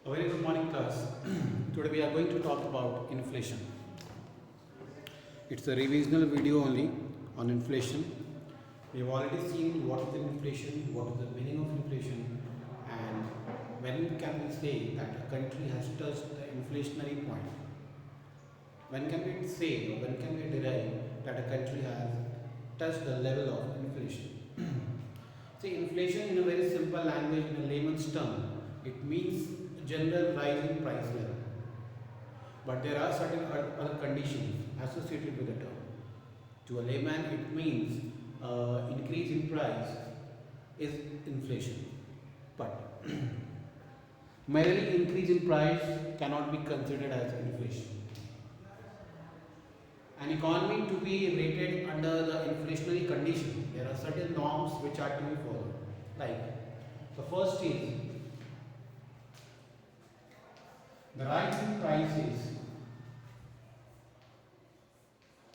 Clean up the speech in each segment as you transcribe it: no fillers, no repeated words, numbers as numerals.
A very good morning, class. Today we are going to talk about inflation. It's a revisional video only on inflation. We have already seen what is inflation, what is the meaning of inflation, and when can we say that a country has touched the inflationary point. When can we say or when can we derive that a country has touched the level of inflation? See, inflation in a very simple language, in a layman's term, it means general rise in price level. But there are certain other conditions associated with the term. To a layman, it means increase in price is inflation. But merely increase in price cannot be considered as inflation. An economy to be rated under the inflationary condition, there are certain norms which are to be followed. Like the first is the rise in prices.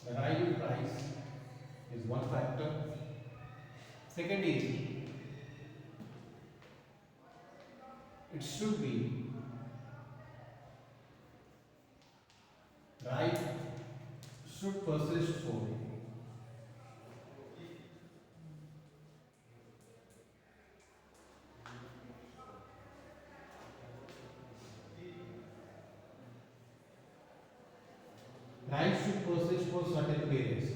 The rise in price is one factor. Second is it should be rise should persist for. Rise should persist for certain periods.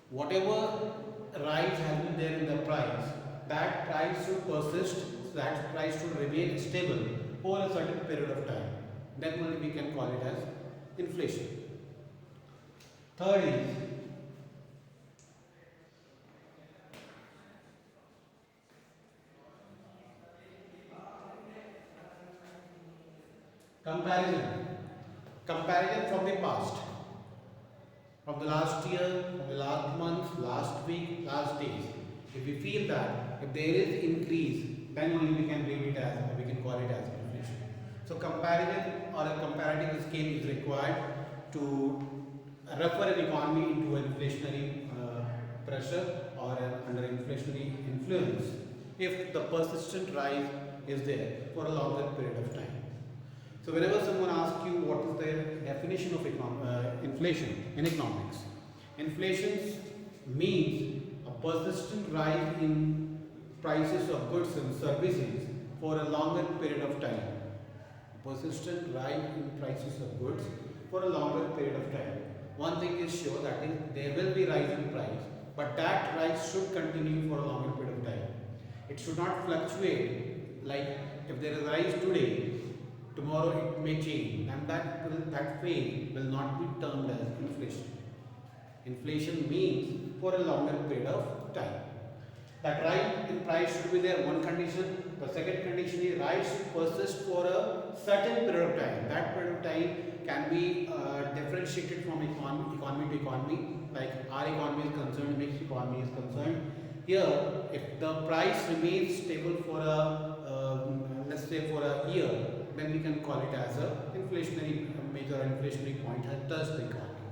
Whatever rise has been there in the price, that price should persist, that price should remain stable for a certain period of time. Then only we can call it as inflation. Third is comparison. Comparison from the past. From the last year, from the last month, last week, last days. If we feel that if there is increase, then only we can rate it as, or we can call it as inflation. So comparison or a comparative scale is required to refer an economy into an inflationary pressure or under inflationary influence if the persistent rise is there for a longer period of time. So whenever someone asks you what is the definition of inflation in economics, inflation means a persistent rise in prices of goods and services for a longer period of time. Persistent rise in prices of goods for a longer period of time. One thing is sure, that is there will be rise in price, but that rise should continue for a longer period of time. It should not fluctuate, like if there is a rise today, tomorrow it may change, and that phase will not be termed as inflation. Inflation means for a longer period of time. That rise in price should be there, one condition. The second condition is rise should persist for a certain period of time. That period of time can be differentiated from economy to economy. Like our economy is concerned, mixed economy is concerned. Here, if the price remains stable for let's say for a year, then we can call it as a inflationary major inflationary point has touched the economy.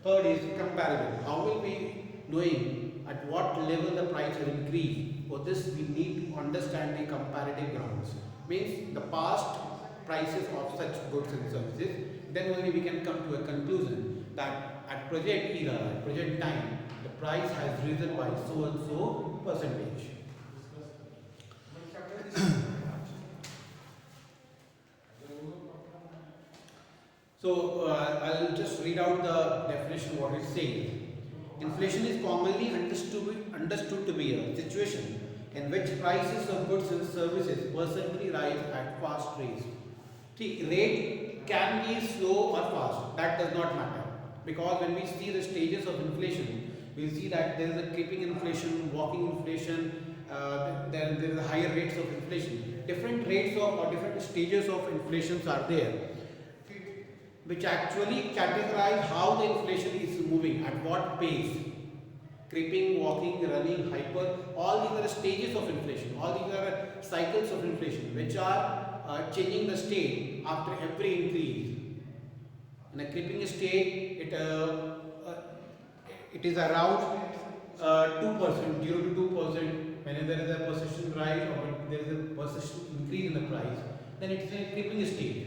Third is comparison. How will we knowing at what level the price has increased? For this we need to understand the comparative grounds. Means the past prices of such goods and services, then only we can come to a conclusion that at present era, at present time, the price has risen by so and so percentage. So I'll just read out the definition what it says. Inflation is commonly understood to be a situation in which prices of goods and services percentually rise at fast rates. See, rate can be slow or fast, that does not matter. Because when we see the stages of inflation, we'll see that there is a creeping inflation, walking inflation, there is a higher rates of inflation. Different rates of or different stages of inflations are there, which actually categorize how the inflation is moving, at what pace. Creeping, walking, running, hyper, all these are stages of inflation, all these are cycles of inflation which are changing the state after every increase. In a creeping state, it is around 2%, 0 to 2%, when there is a persistent rise or when there is a persistent increase in the price, then it's a creeping stage.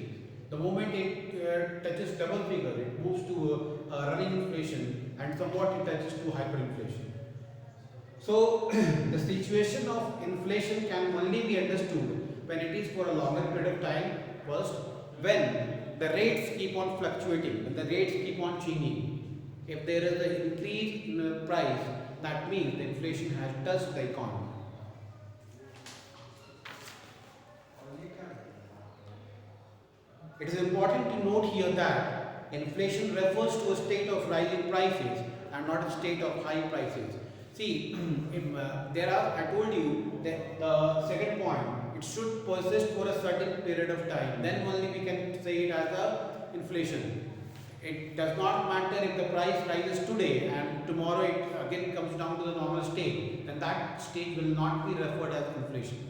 The moment it touches double figure, it moves to running inflation, and somewhat it touches to hyperinflation. So the situation of inflation can only be understood when it is for a longer period of time. First, when the rates keep on fluctuating, when the rates keep on changing. If there is an increase in the price, that means the inflation has touched the economy. It is important to note here that inflation refers to a state of rising prices and not a state of high prices. See, if, I told you that the second point, it should persist for a certain period of time. Then only we can say it as a inflation. It does not matter if the price rises today and tomorrow it again comes down to the normal state. Then that state will not be referred as inflation.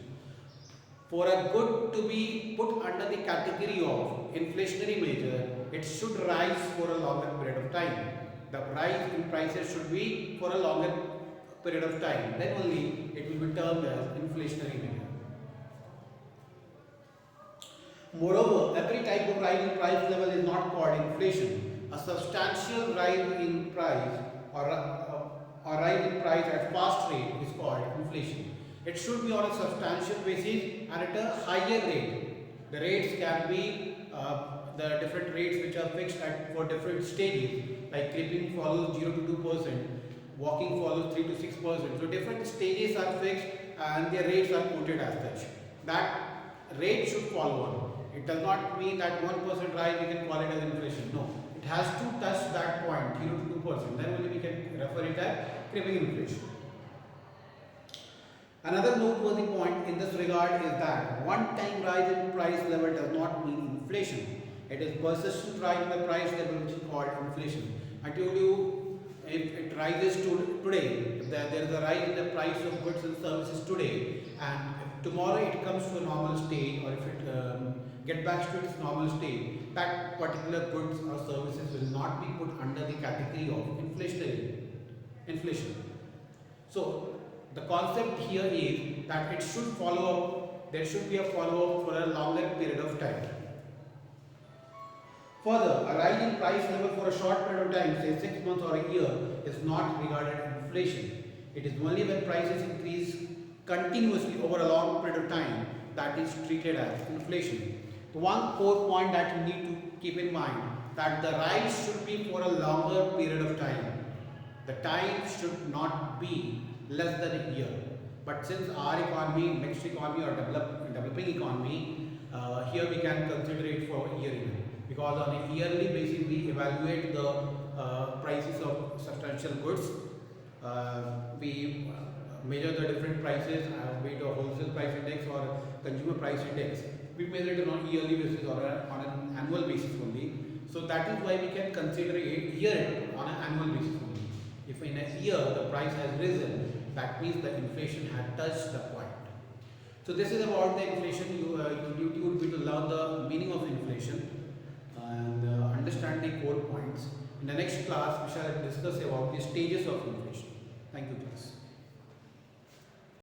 For a good to be put under the category of inflationary measure, it should rise for a longer period of time. The rise in prices should be for a longer period of time. Then only it will be termed as inflationary measure. Moreover, every type of rise in price level is not called inflation. A substantial rise in price or rise in price at fast rate is called inflation. It should be on a substantial basis and at a higher rate. The rates can be the different rates which are fixed for different stages, like creeping follows 0 to 2%, walking follows 3 to 6%. So different stages are fixed and their rates are quoted as such. That rate should follow on. It does not mean that 1% rise we can call it as inflation. No, it has to touch that point 0 to 2%. Then only we can refer it as creeping inflation. Another noteworthy point in this regard is that one-time rise in price level does not mean inflation. It is persistent rise in the price level which is called inflation. I told you, if it rises today, if there is a rise in the price of goods and services today, and if tomorrow it comes to a normal state, or if it gets back to its normal state, that particular goods or services will not be put under the category of inflation. So the concept here is that it should follow up, there should be a follow-up for a longer period of time. Further, a rise in price level for a short period of time, say 6 months or a year, is not regarded as inflation. It is only when prices increase continuously over a long period of time that is treated as inflation. The one core point that you need to keep in mind, that the rise should be for a longer period of time. The time should not be less than a year. But since our economy, mixed economy or developing economy, here we can consider it for a year even. Because on a yearly basis we evaluate the prices of substantial goods. We measure the different prices, be it a wholesale price index or consumer price index. We measure it on a yearly basis or on an annual basis only. So that is why we can consider it year on an annual basis only. If in a year the price has risen, that means the inflation had touched the point. So this is about the inflation. Your duty would be to learn the meaning of inflation and understand the core points. In the next class, we shall discuss about the stages of inflation. Thank you, class.